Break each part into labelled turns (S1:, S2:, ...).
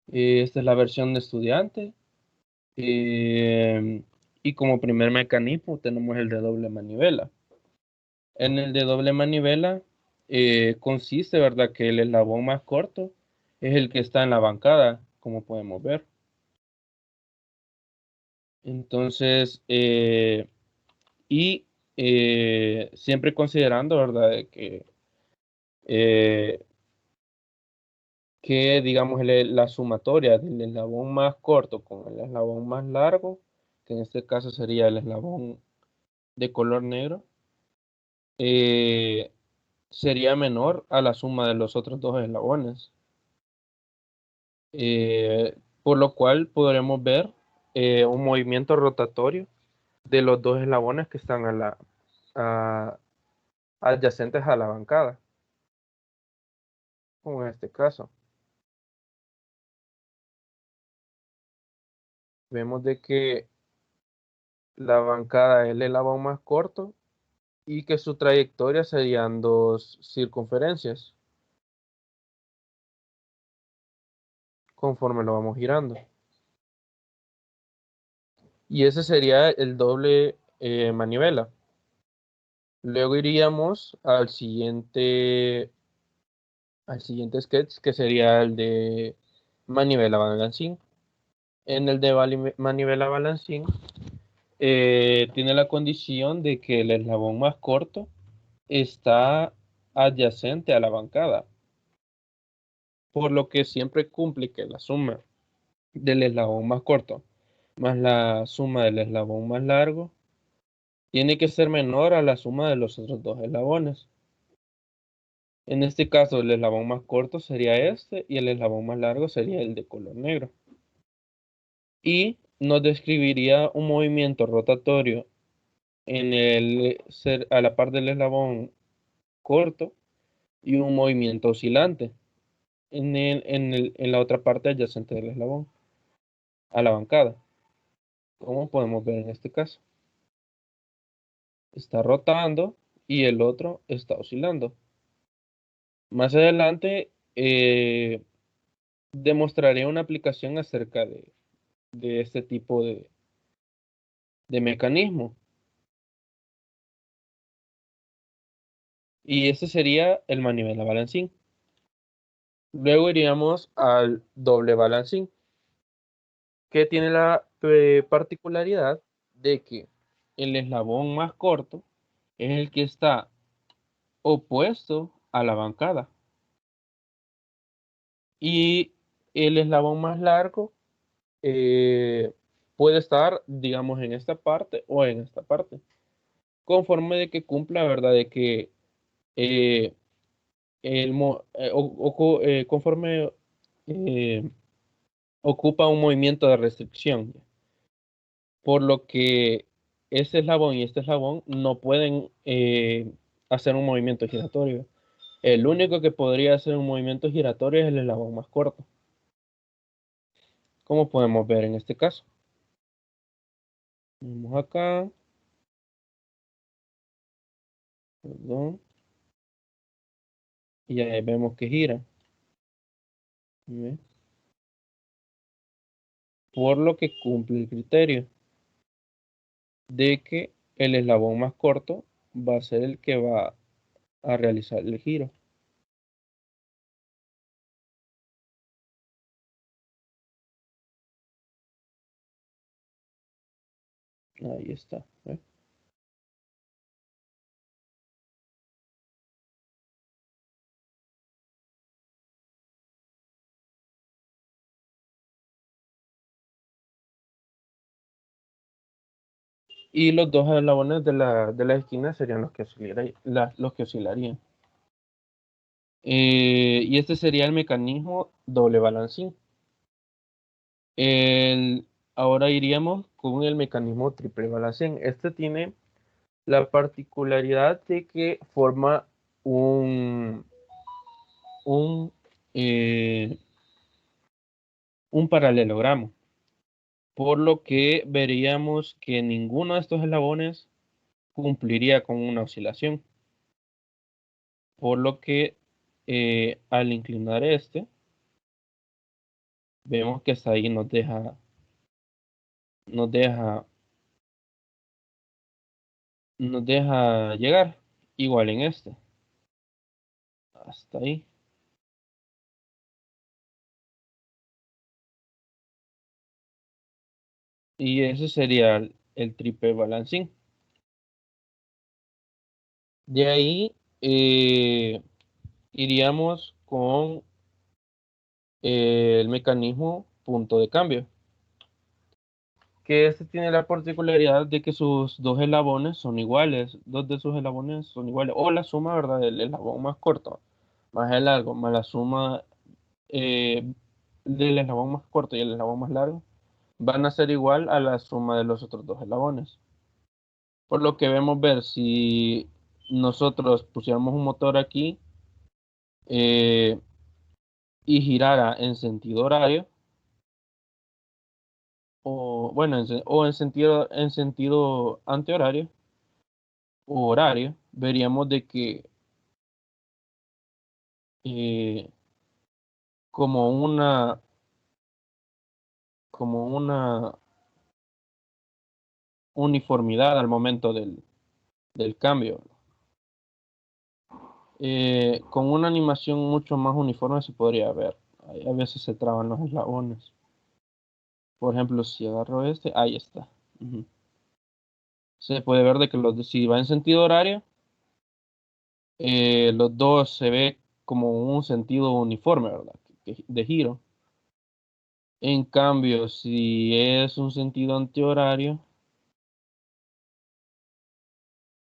S1: Esta es la versión de estudiante. Y como primer mecanismo tenemos el de doble manivela. En el de doble manivela consiste, ¿verdad?, que el eslabón más corto es el que está en la bancada, como podemos ver. Entonces, siempre considerando, ¿verdad?, de eh, que digamos la sumatoria del eslabón más corto con el eslabón más largo, que en este caso sería el eslabón de color negro, eh, sería menor a la suma de los otros dos eslabones. Por lo cual podremos ver un movimiento rotatorio de los dos eslabones que están a- adyacentes a la bancada, como en este caso. Vemos de que la bancada es el eslabón más corto y que su trayectoria serían dos circunferencias conforme lo vamos girando. Y ese sería el doble manivela. Luego iríamos al siguiente sketch, que sería el de manivela balancín. En el de manivela balancín tiene la condición de que el eslabón más corto está adyacente a la bancada, por lo que siempre cumple que la suma del eslabón más corto más la suma del eslabón más largo tiene que ser menor a la suma de los otros dos eslabones. En este caso, el eslabón más corto sería este y el eslabón más largo sería el de color negro. Y nos describiría un movimiento rotatorio a la par del eslabón corto y un movimiento oscilante en la otra parte adyacente del eslabón, a la bancada, como podemos ver en este caso. Está rotando y el otro está oscilando. Más adelante demostraré una aplicación acerca de este tipo de mecanismo. Y este sería el manivela balancín. Luego iríamos al doble balancín, que tiene la particularidad de que el eslabón más corto es el que está opuesto a la bancada y el eslabón más largo eh, puede estar, digamos, en esta parte o en esta parte, conforme de que cumpla, ¿verdad? De que eh, conforme eh, ocupa un movimiento de restricción, por lo que este eslabón y este eslabón no pueden hacer un movimiento giratorio. El único que podría hacer un movimiento giratorio es el eslabón más corto, como podemos ver en este caso. Vamos acá, perdón, y ahí vemos que gira. ¿Ve? Por lo que cumple el criterio de que el eslabón más corto va a ser el que va a realizar el giro. Ahí está. ¿Ve? Y los dos eslabones de la esquina serían los que oscilarían. Y este sería el mecanismo doble balancín. El- Ahora iríamos con el mecanismo triple balancín. Este tiene la particularidad de que forma un, eh, un paralelogramo, por lo que veríamos que ninguno de estos eslabones cumpliría con una oscilación, por lo que al inclinar este, vemos que hasta ahí nos deja, nos deja llegar. Igual en este, hasta ahí. Y ese sería el triple balancín. De ahí iríamos con el mecanismo punto de cambio, que este tiene la particularidad de que sus dos eslabones son iguales, dos de sus eslabones son iguales, o la suma, ¿verdad? Del eslabón más corto más el largo, más la suma eh, del eslabón más corto y el eslabón más largo, van a ser igual a la suma de los otros dos eslabones. Por lo que vemos ver, si nosotros pusiéramos un motor aquí eh, y girara en sentido horario, o bueno, en sentido antihorario o horario, veríamos de que eh, como una, como una uniformidad al momento del cambio. Con una animación mucho más uniforme se podría ver. A veces se traban los eslabones. Por ejemplo, si agarro este, ahí está. Ujú. Se puede ver de que si va en sentido horario, los dos se ve como un sentido uniforme, ¿verdad? De giro. En cambio, si es un sentido antihorario,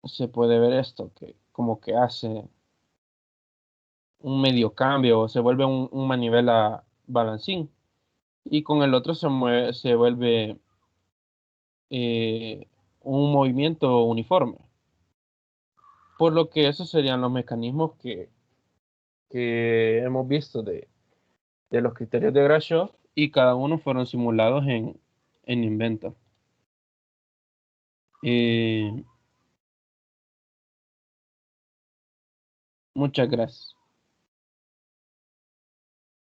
S1: se puede ver esto, que como que hace un medio cambio, se vuelve un manivela balancín. Y con el otro se vuelve un movimiento uniforme. Por lo que esos serían los mecanismos que hemos visto de los criterios de Grashow y cada uno fueron simulados en Inventor. Eh, Muchas gracias.